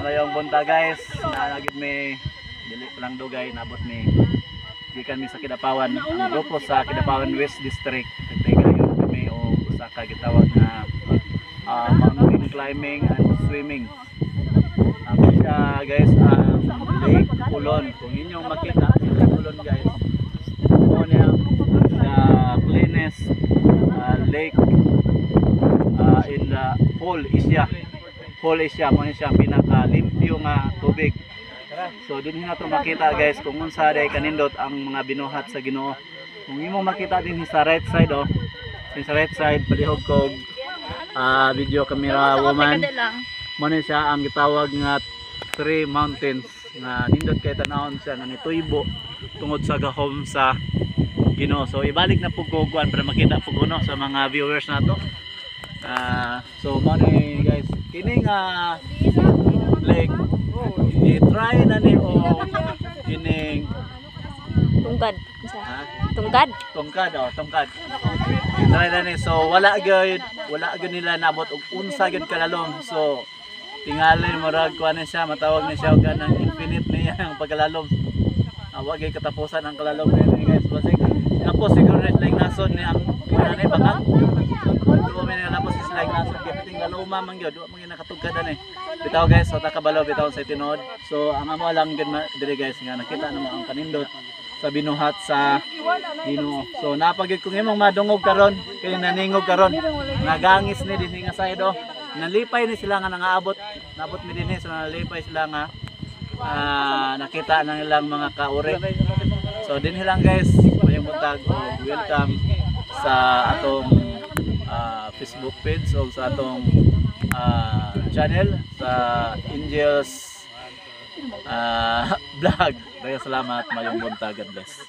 Mayong bunta guys, nagid may dili pa lang dugay nabot mi gikan mi sa Kidapawan. Ang grupo sa Kidapawan West District. Tigayon kami o usa ka gitawag na mountain climbing and swimming. Siya guys ang Lake Pulon. Kung inyong makita Lake Pulon guys, mo niya the cleanest lake in the whole Asia. Whole Asia mo siya pinakalimpyo nga tubig. So din na to makita guys kung unsa day kanindot ang mga binuhat sa Ginoo. Kung imo makita din sa right side sa right side palihog kog video camera woman. Mo ni siya ang gitawag nga three mountains nga nindot kay tanawon siya nga nituibo tungod sa gahom sa Ginoo. So ibalik na pug kuan para makita pug uno sa mga viewers nato. So mo ni guys kining lake i-try na ni o kining tungkad tungkad i-try na ni. So wala gyud nila nabot og unsa gyud kalalom. So tingali murag kuan siya matawag ni siya og kanang infinite niya ang pagkalalom. Wa gyud katapusan ang kalalom ni guys. Basig tapos siguro na sila nason ni ang kanang bakang duwa may nalapos sila nason kay piting laloma man gyud wa man nakatugkad ani. Bitaw guys, so takabalaw bitaw sa tinuod. So ang amo lang gyud diri guys nga nakita namo ang kanindot sa binuhat sa Ginoo. So napagyud kung imong madungog karon kay naningog karon nagangis ni dinhi nga side nalipay ni sila nga nangaabot nabot mi dinhi so nalipay sila nga nakita nang ilang mga kauri. So dinhi lang guys mayong buntag welcome sa atong Facebook page o sa atong channel sa Angels vlog. Salamat mayong buntag, God bless.